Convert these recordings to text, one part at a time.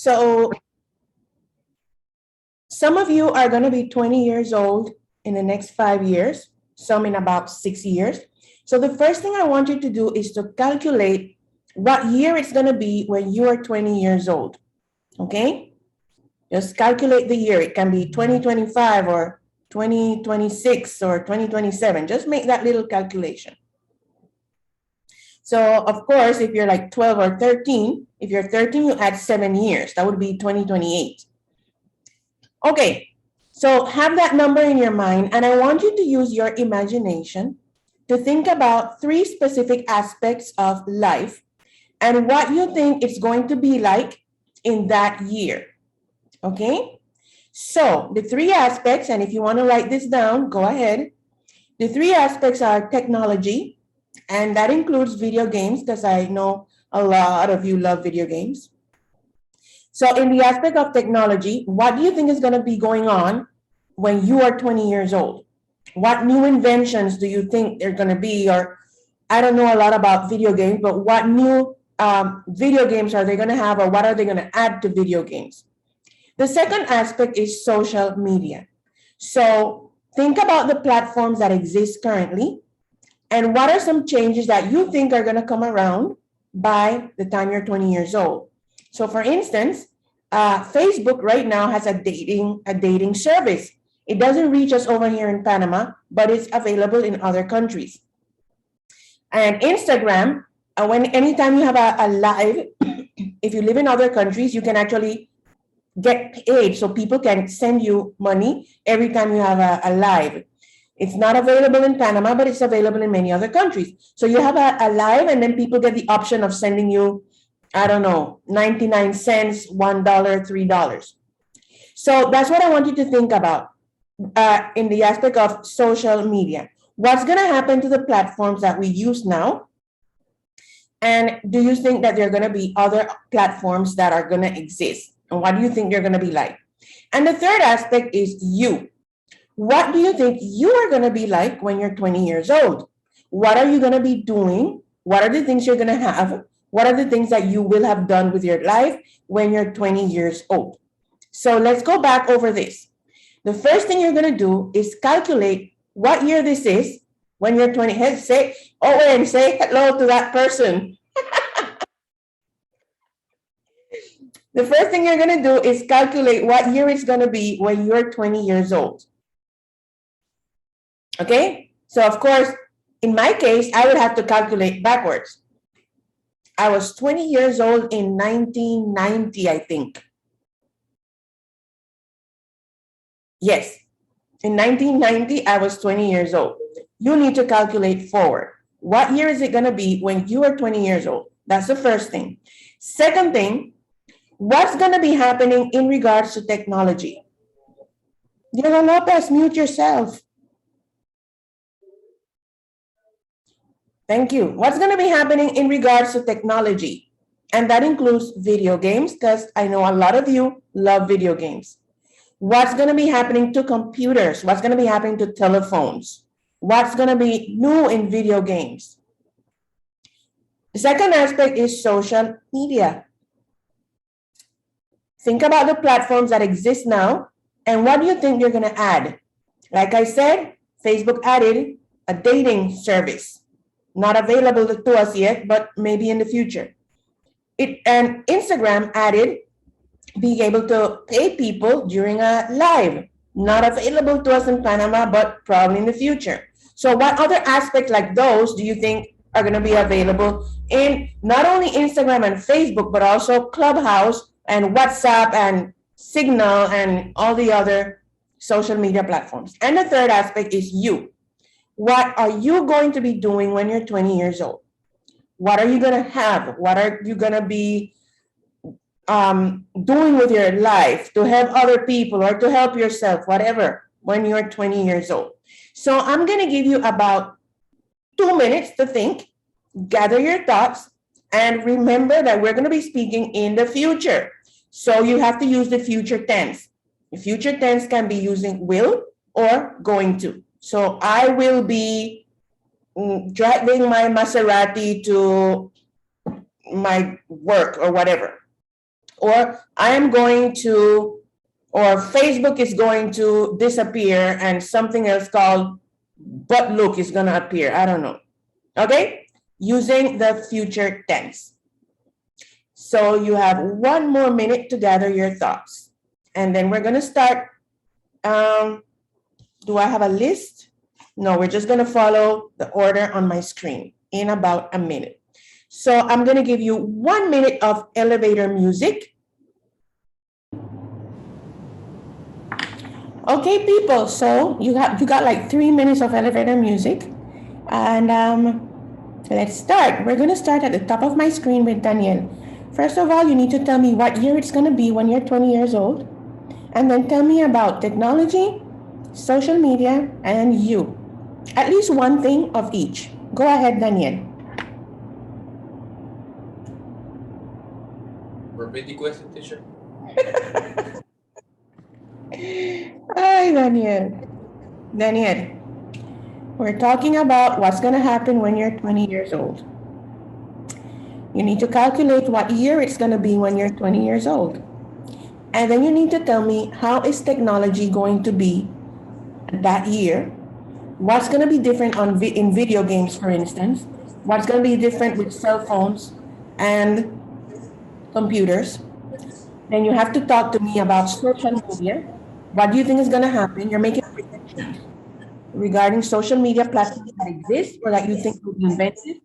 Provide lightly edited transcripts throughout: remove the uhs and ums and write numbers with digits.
So some of you are going to be 20 years old in the next 5 years, some in about 6 years. So the first thing I want you to do is to calculate what year it's going to be when you are 20 years old. Okay? Just calculate the year. It can be 2025 or 2026 or 2027. Just make that little calculation. So of course, if you're like 12 or 13, if you're 13, you add 7 years. That would be 2028. Okay, so have that number in your mind, and I want you to use your imagination to think about 3 specific aspects of life and what you think it's going to be like in that year. Okay? So the 3 aspects, and if you want to write this down, go ahead. The 3 aspects are technology, and that includes video games, because I know a lot of you love video games. So in the aspect of technology, what do you think is going to be going on when you are 20 years old? What new inventions do you think they're going to be? Or I don't know a lot about video games, but what new video games are they going to have, or what are they going to add to video games? The second aspect is social media. So think about the platforms that exist currently, and what are some changes that you think are going to come around by the time you're 20 years old? So for instance, Facebook right now has a dating service. It doesn't reach us over here in Panama, but it's available in other countries. And Instagram, anytime you have a live, if you live in other countries, you can actually get paid. So people can send you money every time you have a live. It's not available in Panama, but it's available in many other countries. So you have a live, and then people get the option of sending you, I don't know, 99 cents, $1, $3. So that's what I want you to think about in the aspect of social media. What's going to happen to the platforms that we use now? And do you think that there are going to be other platforms that are going to exist? And what do you think they're going to be like? And the third aspect is you. What do you think you are going to be like when you're 20 years old? What are you going to be doing? What are the things you're going to have? What are the things that you will have done with your life when you're 20 years old? So let's go back over this. The first thing you're going to do is calculate what year this is when you're 20. Say, and say hello to that person. The first thing you're going to do is calculate what year it's going to be when you're 20 years old. Okay? So, of course, in my case, I would have to calculate backwards. I was 20 years old in 1990, I think. Yes, in 1990, I was 20 years old. You need to calculate forward. What year is it going to be when you are 20 years old? That's the first thing. Second thing, what's going to be happening in regards to technology? Diego Lopez, mute yourself. Thank you. What's going to be happening in regards to technology? And that includes video games, because I know a lot of you love video games. What's going to be happening to computers? What's going to be happening to telephones? What's going to be new in video games? The second aspect is social media. Think about the platforms that exist now, and what do you think you're going to add? Like I said, Facebook added a dating service. Not available to us yet, but maybe in the future. And Instagram added being able to pay people during a live. Not available to us in Panama, but probably in the future. So what other aspects like those do you think are going to be available in not only Instagram and Facebook, but also Clubhouse and WhatsApp and Signal and all the other social media platforms? And the third aspect is you. What are you going to be doing when you're 20 years old? What are you going to have? What are you going to be doing with your life to help other people or to help yourself, whatever, when you're 20 years old? So I'm going to give you about 2 minutes to think, gather your thoughts, and remember that we're going to be speaking in the future. So you have to use the future tense. The future tense can be using will or going to. So I will be driving my Maserati to my work or whatever. Or I am going to, or Facebook is going to disappear and something else called but look is going to appear. I don't know. Okay? Using the future tense. So you have 1 more minute to gather your thoughts. And then we're going to start. Do I have a list? No, we're just going to follow the order on my screen in about a minute. So I'm going to give you 1 minute of elevator music. Okay, people, so you got like 3 minutes of elevator music. And let's start. We're going to start at the top of my screen with Daniel. First of all, you need to tell me what year it's going to be when you're 20 years old. And then tell me about technology, social media, and you. At least one thing of each. Go ahead, Daniel. Repeat the question, teacher. Hi, Daniel. Daniel, we're talking about what's going to happen when you're 20 years old. You need to calculate what year it's going to be when you're 20 years old. And then you need to tell me how is technology going to be that year? What's going to be different in video games, for instance? What's going to be different with cell phones and computers? Then you have to talk to me about social media. What do you think is going to happen? You're making predictions regarding social media platforms that exist or that you think will be invented.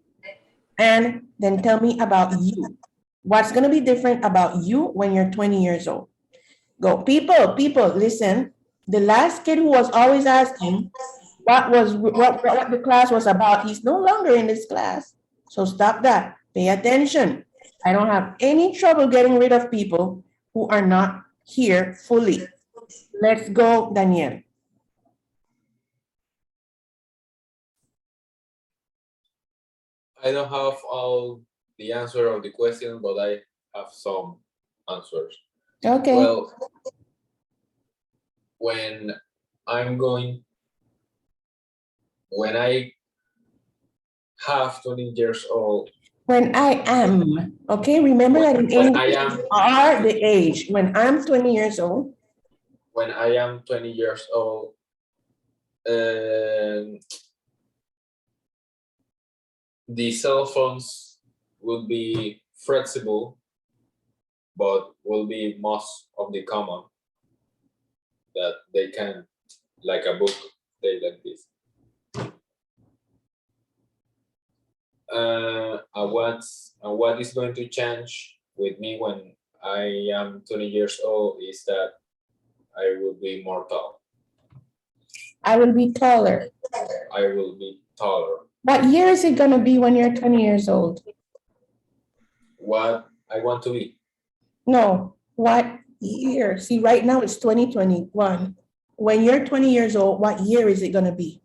And then tell me about you. What's going to be different about you when you're 20 years old? Go. People, listen. The last kid who was always asking what the class was about, he's no longer in this class. So stop that. Pay attention. I don't have any trouble getting rid of people who are not here fully. Let's go, Daniel. I don't have all the answer of the question, but I have some answers. Okay. Well, when I have 20 years old. When I am, okay, remember that in English, are the age. When I'm 20 years old. When I am 20 years old, the cell phones will be flexible, but will be most of the common that they can, like a book, stay like this. What is going to change with me when I am 20 years old is that I will be more tall. I will be taller. I will be taller. What year is it going to be when you're 20 years old? What I want to be? No, what year? See, right now it's 2021. When you're 20 years old, what year is it going to be?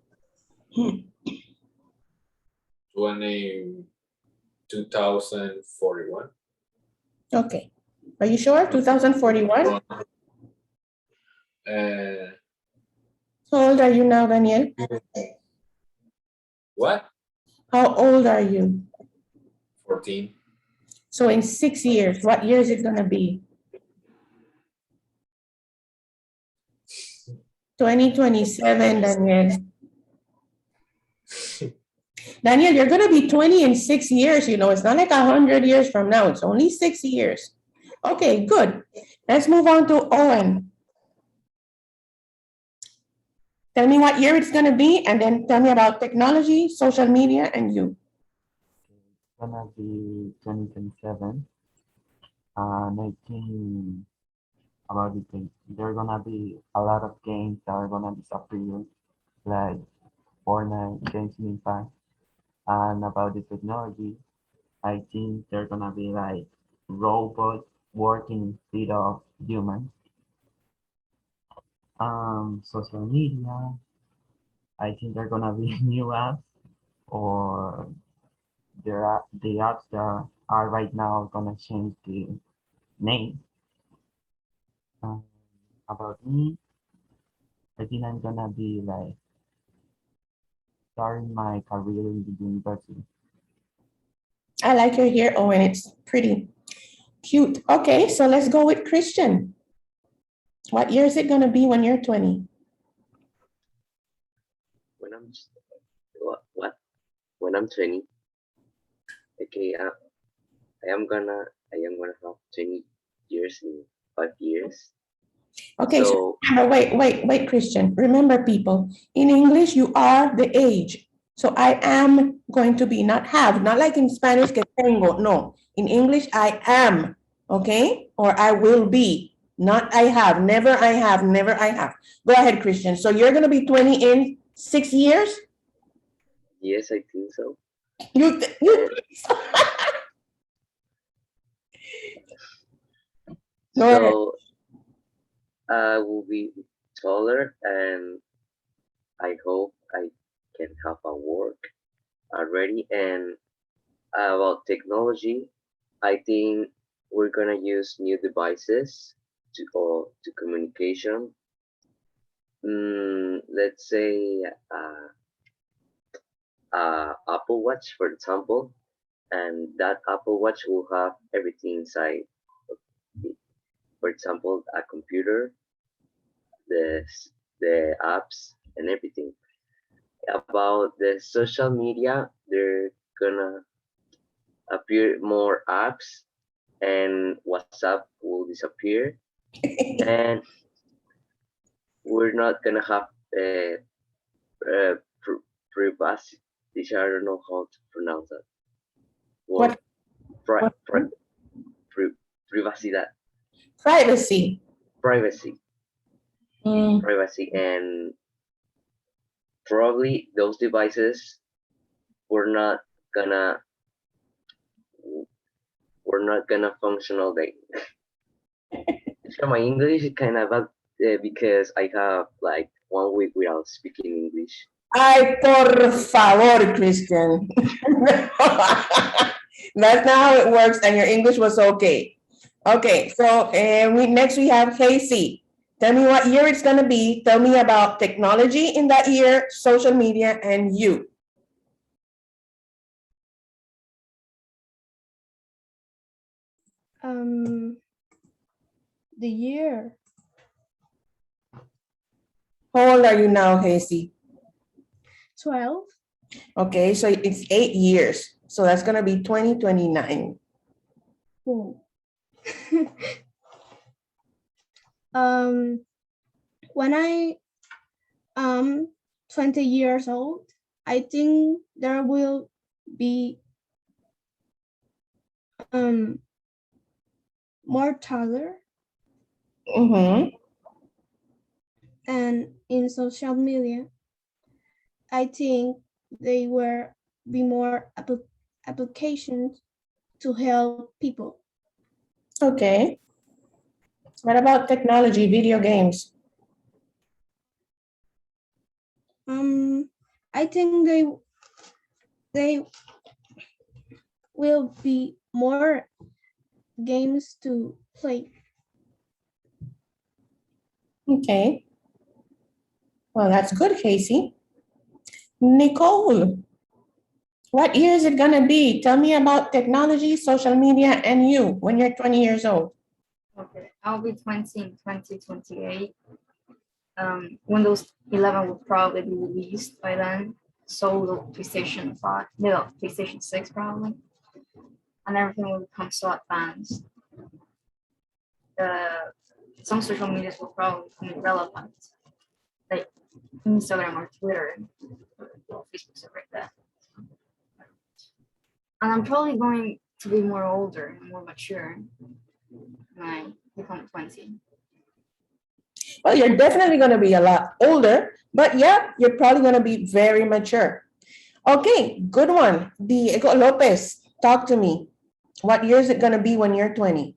2041. Okay. Are you sure? 2041? How old are you now, Daniel? What? How old are you? 14. So in 6 years, what year is it going to be? 2027, Daniel. Daniel, you're going to be 20 in 6 years. You know, it's not like 100 years from now. It's only 6 years. Okay, good. Let's move on to Owen. Tell me what year it's going to be, and then tell me about technology, social media, and you. It's gonna be 2027. And I think about the thing, there are gonna be a lot of games that are gonna disappear, like Fortnite, Genshin Impact. And about the technology, I think they're gonna be like robots working instead of humans. Social media, I think they're gonna be new apps, or the apps that are right now gonna change the name. About me, I think I'm gonna be like starting my career in the university. I like your hair, Owen. It's pretty. Cute. Okay, so let's go with Christian. What year is it gonna be when you're 20? When I'm what? When I'm 20, okay, I am gonna have 20 years in 5 years. Okay, so So remember, wait, Christian. Remember, people, in English, you are the age. So I am going to be, not have, not like in Spanish, que tengo. No, in English, I am, okay? Or I will be, not I have, never I have, never I have. Go ahead, Christian. So you're gonna be 20 in 6 years? yes, I think so. You, Go ahead. So I will be taller, and I hope I can have a work already. And about technology, I think we're gonna use new devices to communication. Let's say Apple Watch, for example, and that Apple Watch will have everything inside. For example, a computer, the the apps, and everything. About the social media, they're gonna appear more apps, and WhatsApp will disappear, and we're not gonna have privacy. I don't know how to pronounce that. What? Pri- What? pri- pri- privacidad, Privacy. privacy, Mm, privacy, and probably those devices were not gonna function all day. So my English is kind of bad because I have like 1 week without speaking English. Ay, por favor, Christian. That's not how it works, and your English was okay. Okay, so next we have Casey. Tell me what year it's gonna be. Tell me about technology in that year, social media, and you. The year How old are you now, Casey? 12. Okay, so it's 8 years. So that's gonna be 2029. Oh. When I 20 years old, I think there will be more taller, Mm-hmm. and in social media, I think they will be more applications to help people. Okay. What about technology, video games? I think they will be more games to play. Okay. Well, that's good, Casey. Nicole, what year is it gonna be? Tell me about technology, social media, and you when you're 20 years old. Okay, I'll be 20 in 2028. Windows 11 will probably be released by then. So will PlayStation 5, no, PlayStation 6 probably. And everything will become so advanced. Some social medias will probably become irrelevant, like Instagram or Twitter, or Facebook, stuff like that. And I'm probably going to be more older and more mature when I become 20. Well, you're definitely gonna be a lot older, but yeah, you're probably gonna be very mature. Okay, good one. Diego Lopez, talk to me. What year is it gonna be when you're 20?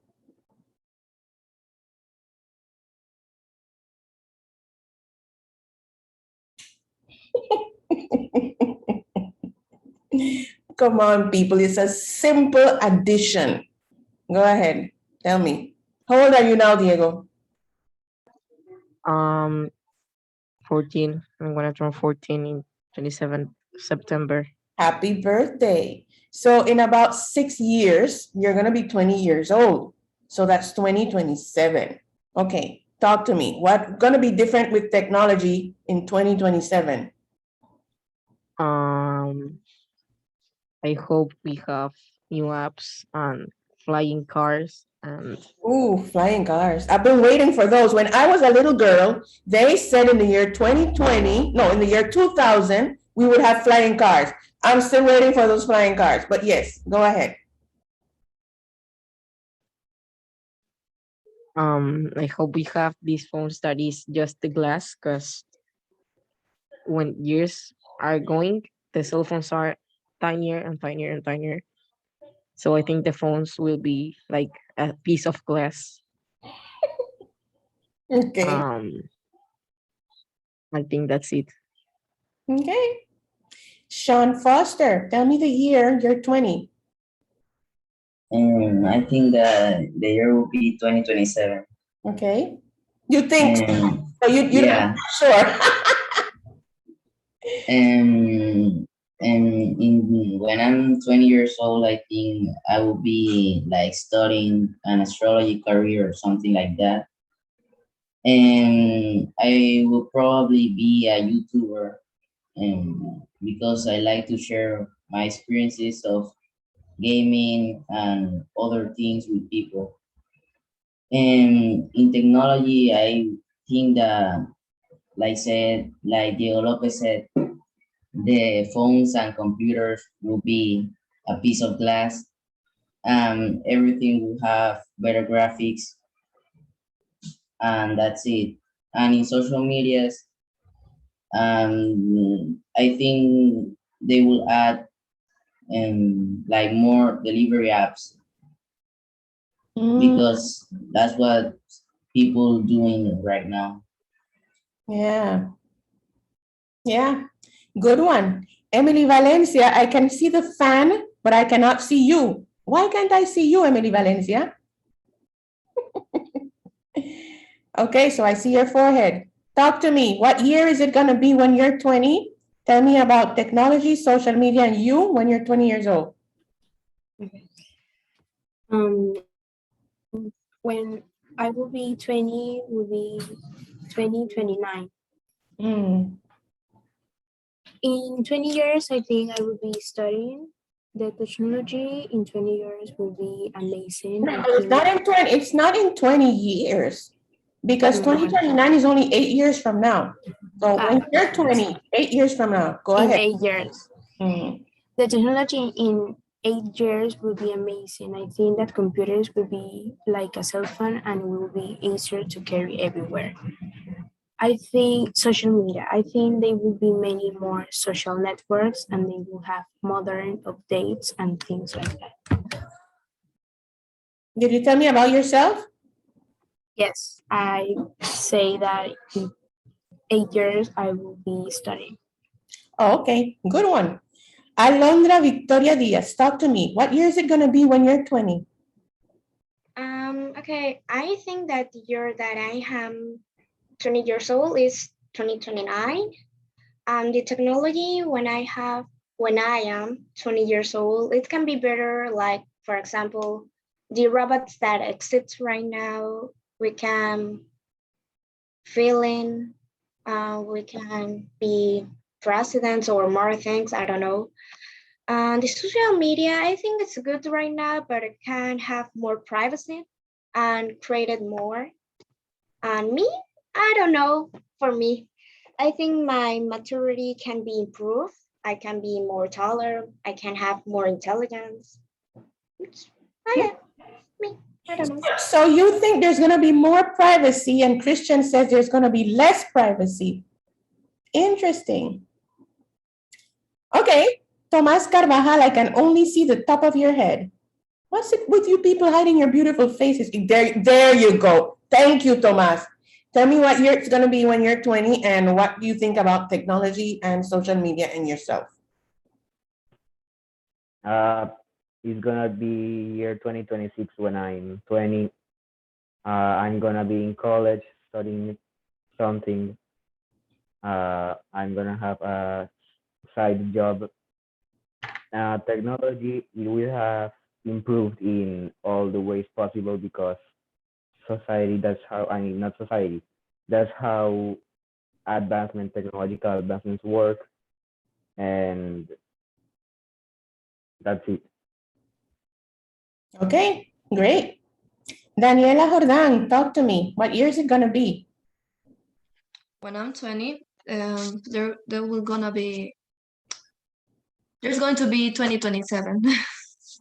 Come on, people, it's a simple addition. Go ahead, tell me. How old are you now, Diego? 14. I'm gonna turn 14 in 27 September. Happy birthday. So in about 6 years, you're gonna be 20 years old. So that's 2027. Okay, talk to me. What's gonna be different with technology in 2027? I hope we have new apps and flying cars and Ooh, flying cars. I've been waiting for those. When I was a little girl, they said in the year 2020, no, in the year 2000, we would have flying cars. I'm still waiting for those flying cars, but yes, go ahead. I hope we have these phones that is just the glass, because when years are going, the cell phones are tinier and tinier and tinier. So I think the phones will be like a piece of glass. Okay, I think that's it. okay. Sean Foster, tell me the year you're 20. I think that the year will be 2027. Okay. You think, so? And So you're yeah, not sure. and when I'm 20 years old, I think I will be like studying an astrology career or something like that. And I will probably be a YouTuber, because I like to share my experiences of gaming and other things with people. And in technology, I think that, like Diego Lopez said, the phones and computers will be a piece of glass. Everything will have better graphics, and that's it. And in social medias, I think they will add like more delivery apps, Mm, because that's what people doing right now. yeah, yeah. Good one. Emily Valencia, I can see the fan, but I cannot see you. Why can't I see you, Emily Valencia? Okay, so I see your forehead. Talk to me. What year is it going to be when you're 20? Tell me about technology, social media, and you when you're 20 years old. Um, when I will be 20, will be 2029. Mm. In 20 years, I think I will be studying. The technology in 20 years will be amazing. No, I but it's think not in 20, it's not in 20 years because No. 2029 is only 8 years from now. So when you're 20, 8 years from now, go in ahead. 8 years. Mm. The technology in 8 years will be amazing. I think that computers will be like a cell phone and will be easier to carry everywhere. I think social media, I think there will be many more social networks and they will have modern updates and things like that. Did you tell me about yourself? Yes, I say that in 8 years I will be studying. Oh, okay, good one. Alondra Victoria Diaz, talk to me. What year is it going to be when you're 20? Okay, I think that the year that I am 20 years old is 2029. The technology when I am 20 years old, it can be better. Like, for example, the robots that exist right now, we can fill in, we can be presidents or more things, I don't know. The social media, I think it's good right now, but it can have more privacy and created more. And me, I don't know. For me, I think my maturity can be improved. I can be more taller. I can have more intelligence. Yeah, me. I don't know. So you think there's going to be more privacy and Christian says there's going to be less privacy. Interesting. Okay, Tomas Carvajal, I can only see the top of your head. What's it with you people hiding your beautiful faces? There you go. Thank you, Tomas. Tell me what year it's going to be when you're 20 and what do you think about technology and social media and yourself? It's gonna be year 2026 when I'm 20. I'm gonna be in college studying something. I'm gonna have a side job. Technology, we have improved in all the ways possible because society, that's how, I mean, not society, that's how technological advancements work, and that's it. Okay, great. Daniela Jordan, talk to me. What year is it gonna be? When I'm 20, there will gonna be there's going to be 2027.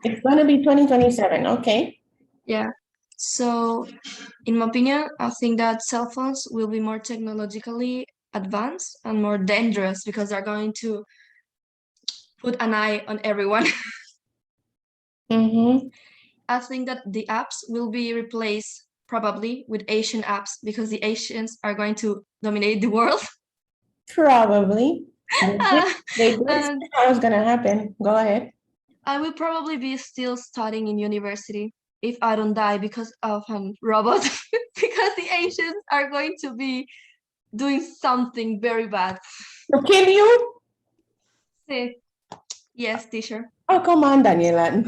It's gonna be 2027, okay. Yeah. So, in my opinion, I think that cell phones will be more technologically advanced and more dangerous because they're going to put an eye on everyone. Mm-hmm. I think that the apps will be replaced probably with Asian apps because the Asians are going to dominate the world. Probably. They did say And that was gonna happen. Go ahead. I will probably be still studying in university if I don't die because of a robot, because the Asians are going to be doing something very bad. To kill you? Sí. Yes, teacher. Oh, come on, Daniela.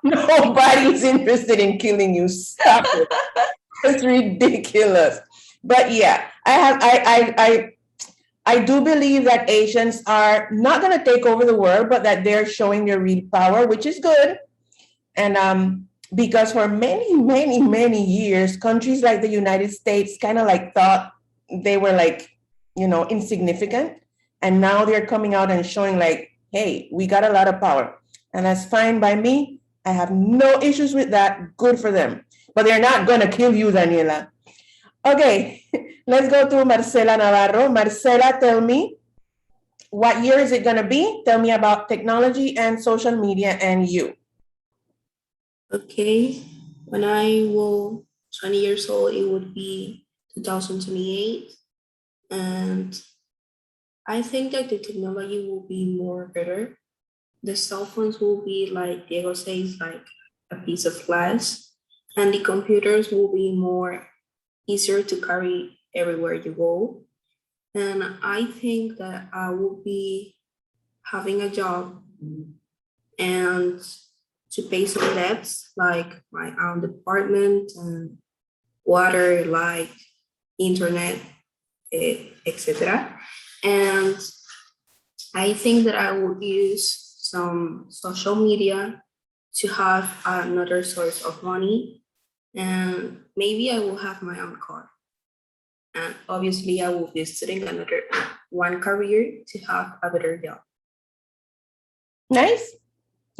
Nobody's interested in killing you. Stop it. It's ridiculous. But yeah, I do believe that Asians are not gonna take over the world, but that they're showing their real power, which is good. And because for many, many, many years, countries like the United States kind of like thought they were like, insignificant. And now they're coming out and showing like, hey, we got a lot of power. And that's fine by me. I have no issues with that. Good for them. But they're not going to kill you, Daniela. Okay, let's go to Marcela Navarro. Marcela, tell me, what year is it going to be? Tell me about technology and social media and you. Okay, when I will 20 years old, it would be 2028. And I think that the technology will be more better. The cell phones will be, like Diego says, like a piece of glass, and the computers will be more easier to carry everywhere you go. And I think that I will be having a job and to pay some debts like my own apartment and water, like internet, etc. And I think that I will use some social media to have another source of money, and maybe I will have my own car. And obviously, I will be studying another one career to have a better job. Nice.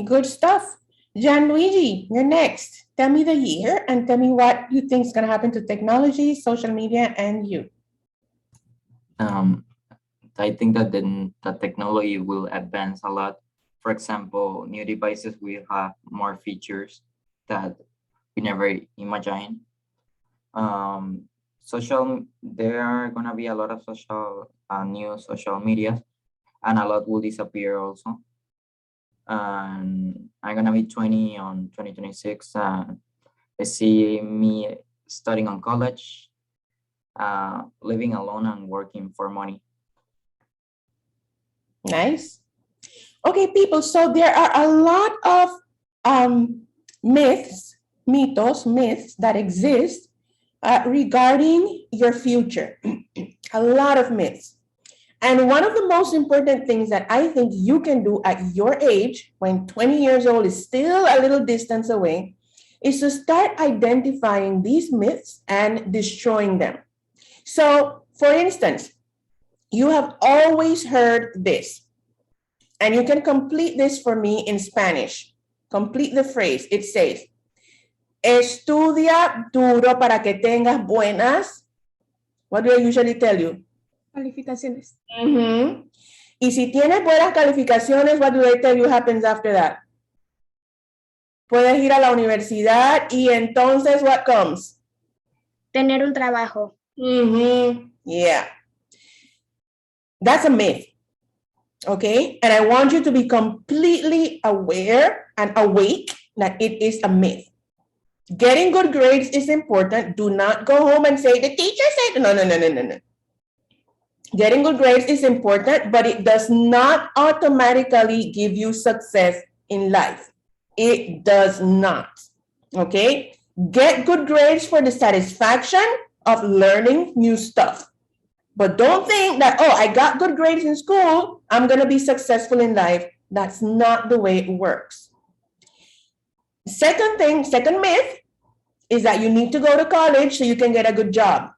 Good stuff. Gianluigi, you're next. Tell me the year and tell me what you think is going to happen to technology, social media, and you. I think that the technology will advance a lot. For example, new devices will have more features that we never imagined. There are gonna be a lot of new social media, and a lot will disappear also. And I'm gonna be 20 on 2026. I see me studying on college, living alone and working for money. Nice. Okay, people, so there are a lot of myths that exist regarding your future. A lot of myths. And one of the most important things that I think you can do at your age, when 20 years old is still a little distance away, is to start identifying these myths and destroying them. So, for instance, you have always heard this, and you can complete this for me in Spanish. Complete the phrase. It says, estudia duro para que tengas buenas. What do I usually tell you? Calificaciones. Mm-hmm. Y si tienes buenas calificaciones, what do they tell you happens after that? Puedes ir a la universidad y entonces what comes? Tener un trabajo. Mm-hmm. Yeah. That's a myth. Okay? And I want you to be completely aware and awake that it is a myth. Getting good grades is important. Do not go home and say, the teacher said, no. Getting good grades is important, but it does not automatically give you success in life. It does not. Okay? Get good grades for the satisfaction of learning new stuff. But don't think that, oh, I got good grades in school, I'm going to be successful in life. That's not the way it works. Second myth is that you need to go to college so you can get a good job.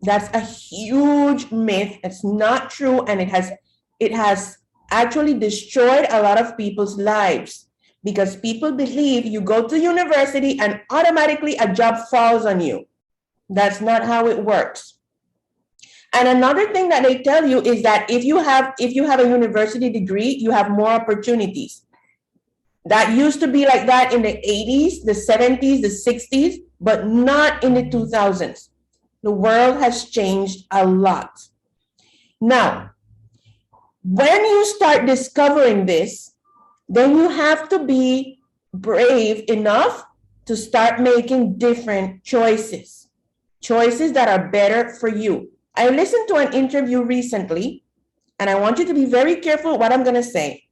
That's a huge myth. It's not true, and it has actually destroyed a lot of people's lives because people believe you go to university and automatically a job falls on you. That's not how it works. And another thing that they tell you is that if you have a university degree, you have more opportunities. That used to be like that in the 80s, the 70s, the 60s, but not in the 2000s. The world has changed a lot. Now, when you start discovering this, then you have to be brave enough to start making different choices that are better for you. I listened to an interview recently, and I want you to be very careful what I'm going to say.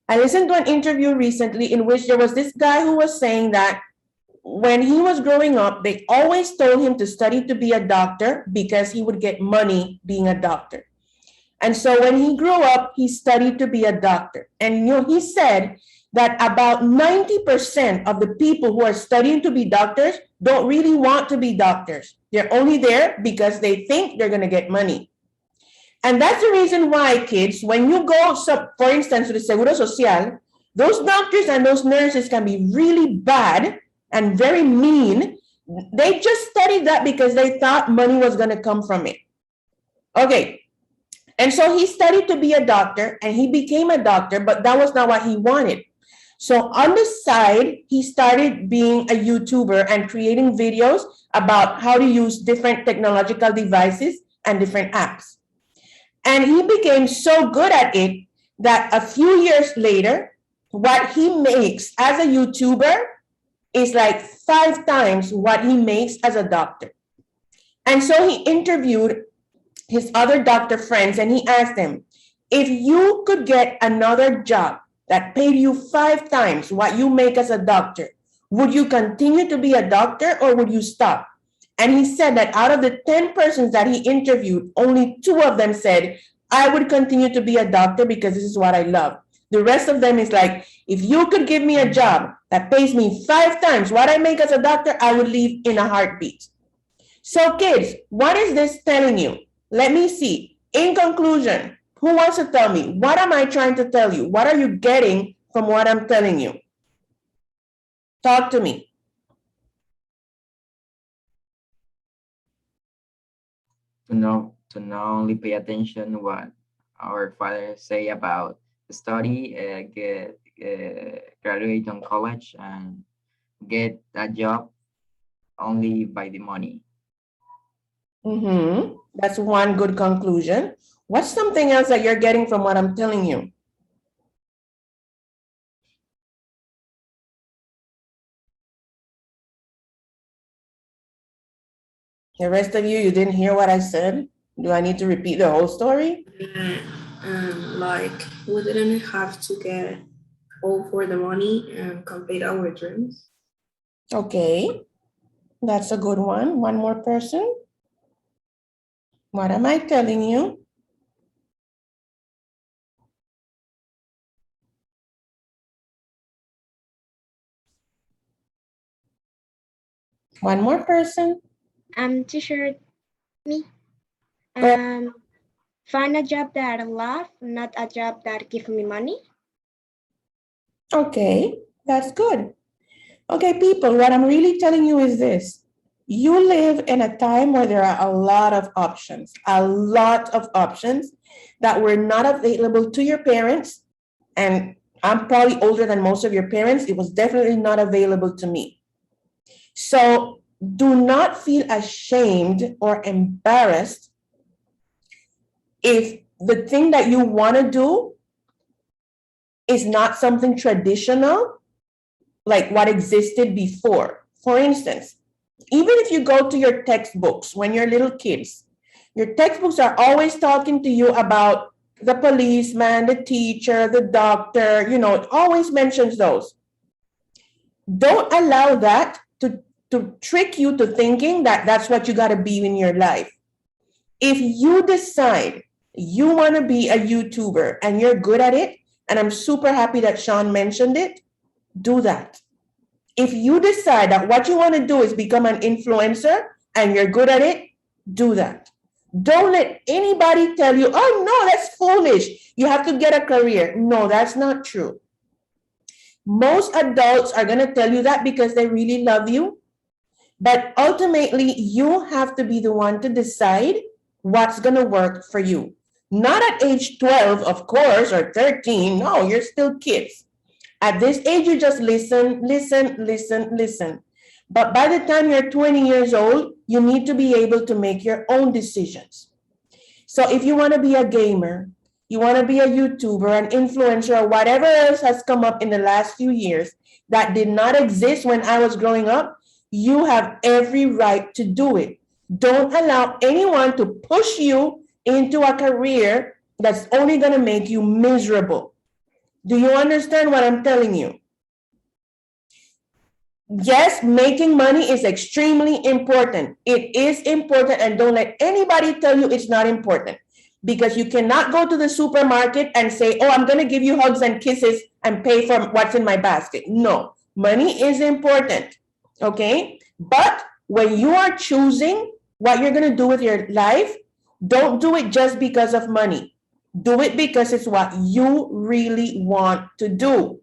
I listened to an interview recently in which there was this guy who was saying that when he was growing up, they always told him to study to be a doctor because he would get money being a doctor. And so when he grew up, he studied to be a doctor. And he said that about 90% of the people who are studying to be doctors don't really want to be doctors. They're only there because they think they're going to get money. And that's the reason why, kids, when you go, for instance, to the Seguro Social, those doctors and those nurses can be really bad and very mean. They just studied that because they thought money was going to come from it. Okay. And so he studied to be a doctor and he became a doctor, but that was not what he wanted. So on the side, he started being a YouTuber and creating videos about how to use different technological devices and different apps. And he became so good at it that a few years later, what he makes as a YouTuber is like 5 times what he makes as a doctor. And so he interviewed his other doctor friends and he asked them, if you could get another job that paid you 5 times what you make as a doctor, would you continue to be a doctor or would you stop? And he said that out of the 10 persons that he interviewed, only 2 of them said, I would continue to be a doctor because this is what I love. The rest of them is like, if you could give me a job that pays me 5 times what I make as a doctor, I would leave in a heartbeat. So kids, what is this telling you? Let me see. In conclusion, who wants to tell me? What am I trying to tell you? What are you getting from what I'm telling you? Talk to me. To not only pay attention what our fathers say about study, graduate on college and get a job only by the money. That's one good conclusion. What's something else that you're getting from what I'm telling you? The rest of you didn't hear what I said? Do I need to repeat the whole story? Like we didn't have to get all for the money and complete our dreams. Okay, that's a good one. One more person. What am I telling you? One more person. Teacher, me. Find a job that I love, not a job that gives me money. Okay, that's good. Okay, people, what I'm really telling you is this. You live in a time where there are a lot of options that were not available to your parents. And I'm probably older than most of your parents. It was definitely not available to me. So do not feel ashamed or embarrassed if the thing that you want to do is not something traditional, like what existed before. For instance, even if you go to your textbooks when you're little kids, your textbooks are always talking to you about the policeman, the teacher, the doctor, it always mentions those. Don't allow that to trick you to thinking that that's what you got to be in your life. If you decide you want to be a YouTuber and you're good at it, and I'm super happy that Sean mentioned it, do that. If you decide that what you want to do is become an influencer and you're good at it, do that. Don't let anybody tell you, oh no, that's foolish. You have to get a career. No, that's not true. Most adults are going to tell you that because they really love you. But ultimately, you have to be the one to decide what's going to work for you. Not at age 12, of course, or 13. No, you're still kids. At this age, you just listen. But by the time you're 20 years old, you need to be able to make your own decisions. So if you want to be a gamer, you want to be a YouTuber, an influencer, or whatever else has come up in the last few years that did not exist when I was growing up, you have every right to do it. Don't allow anyone to push you into a career that's only going to make you miserable. Do you understand what I'm telling you? Yes, making money is extremely important. It is important, and don't let anybody tell you it's not important, because you cannot go to the supermarket and say, oh, I'm going to give you hugs and kisses and pay for what's in my basket. No, money is important, okay? But when you are choosing what you're going to do with your life, don't do it just because of money. Do it because it's what you really want to do.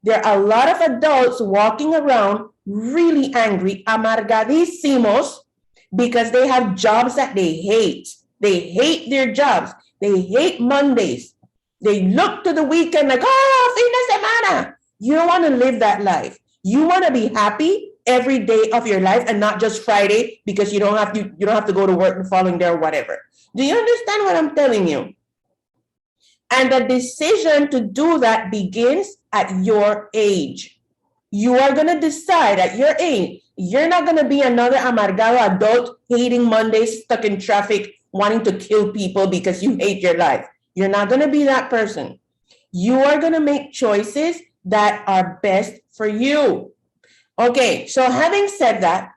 There are a lot of adults walking around really angry, amargadísimos, because they have jobs that they hate. They hate their jobs. They hate Mondays. They look to the weekend like, oh, fin de semana. You don't want to live that life. You want to be happy every day of your life and not just Friday because you don't have to go to work the following day or whatever. Do you understand what I'm telling you? And the decision to do that begins at your age. You are going to decide at your age. You're not going to be another amargado adult hating Mondays, stuck in traffic, wanting to kill people because you hate your life. You're not going to be that person. You are going to make choices that are best for you. Okay, so having said that,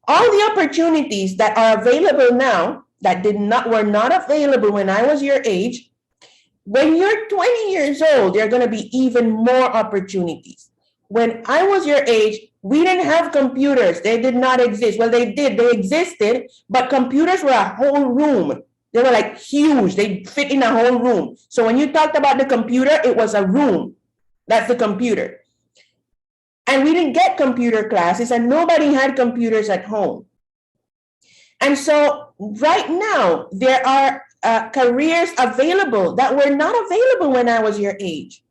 all the opportunities that are available now that were not available when I was your age, when you're 20 years old, there are going to be even more opportunities. When I was your age, we didn't have computers. They did not exist. Well, they did. They existed, but computers were a whole room. They were like huge. They fit in a whole room. So when you talked about the computer, it was a room. That's the computer. And we didn't get computer classes, and nobody had computers at home. And so right now, there are careers available that were not available when I was your age.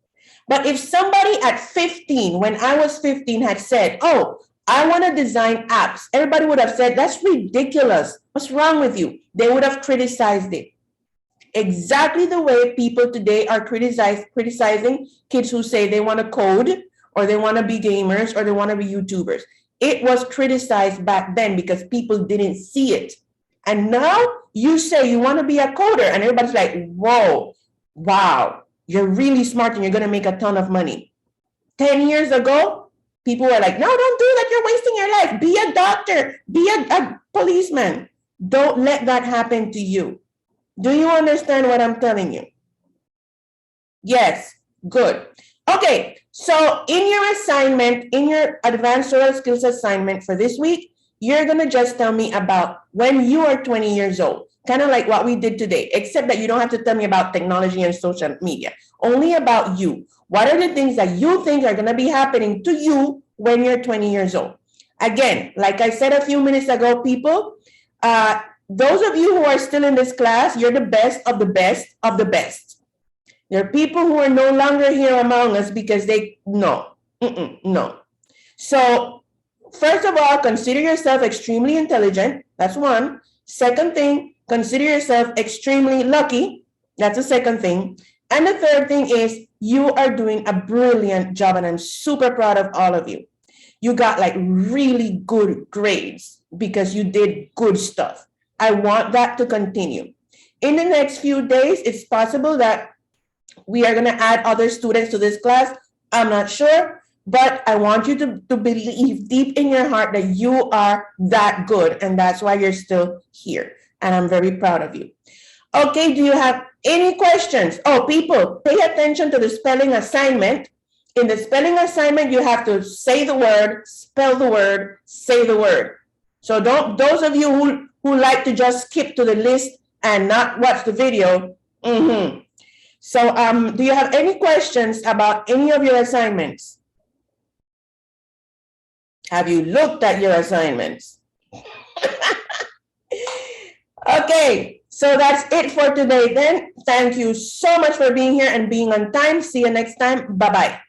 But if somebody at 15, when I was 15, had said, oh, I want to design apps, everybody would have said, that's ridiculous. What's wrong with you? They would have criticized it. Exactly the way people today are criticizing kids who say they want to code, or they want to be gamers, or they want to be YouTubers. It was criticized back then because people didn't see it. And now you say you want to be a coder, and everybody's like, whoa, wow, you're really smart and you're going to make a ton of money. 10 years ago, people were like, no, don't do that. You're wasting your life. Be a doctor, be a policeman. Don't let that happen to you. Do you understand what I'm telling you? Yes, good. Okay, so in your assignment, in your advanced oral skills assignment for this week, you're going to just tell me about when you are 20 years old, kind of like what we did today, except that you don't have to tell me about technology and social media, only about you. What are the things that you think are going to be happening to you when you're 20 years old? Again, like I said a few minutes ago, people, those of you who are still in this class, you're the best of the best of the best. There are people who are no longer here among us because no. So first of all, consider yourself extremely intelligent. That's one. Second thing, consider yourself extremely lucky. That's the second thing. And the third thing is you are doing a brilliant job, and I'm super proud of all of you. You got like really good grades because you did good stuff. I want that to continue. In the next few days, it's possible that we are going to add other students to this class. I'm not sure, but I want you to believe deep in your heart that you are that good, and that's why you're still here. And I'm very proud of you. Okay, do you have any questions? Oh, people, pay attention to the spelling assignment. In the spelling assignment, you have to say the word, spell the word, say the word. So don't, those of you who like to just skip to the list and not watch the video. So do you have any questions about any of your assignments? Have you looked at your assignments? Okay, so that's it for today then. Thank you so much for being here and being on time. See you next time. Bye-bye.